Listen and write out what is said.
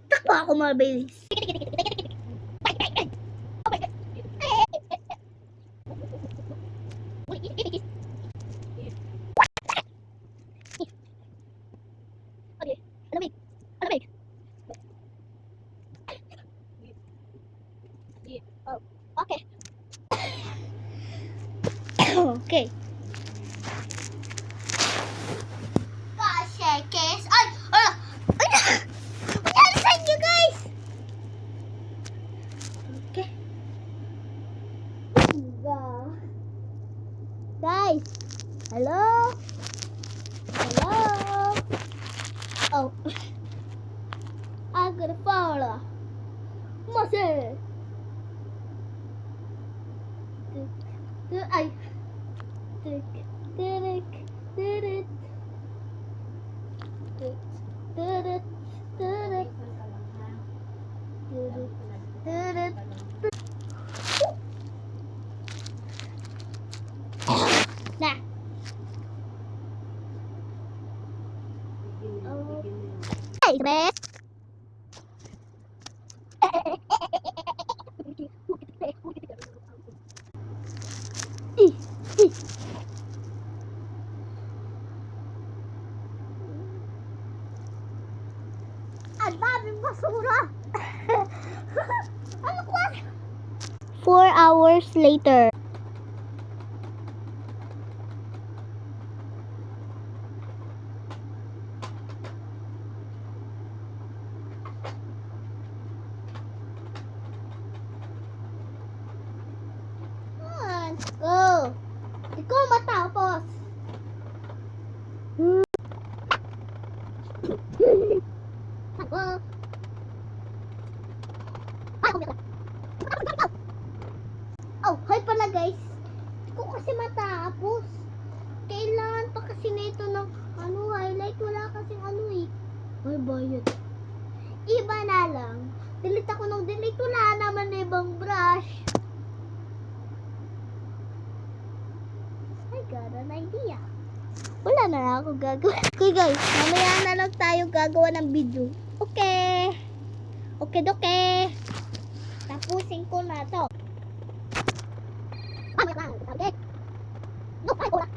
Takbo ako mabilis. Oh, okay. Okay. Kasi, kes. Ay! Ay! Ay! Ay! Sa inyo, guys! Okay. Guys! Hello? Hello? Oh. I'm gonna fall. Muscle. Ay. Nah. Hey, Beth. Ang daming basura. Ano ko? 4 hours later. Go. Ikaw matapos. Oh, hi pala guys. Ikaw kasi matapos. Kailangan pa kasi nito ng highlight. Wala kasing Ay, bayad. Iba na lang. Delete ako ng delete. Wala naman na ibang brush. I got an idea. Wala na lang ako gagawin. Okay guys, mamaya na lang tayo gagawa ng video. Okay. Okay, doke. Tapusin ko na to. Okay. No, ay, wala.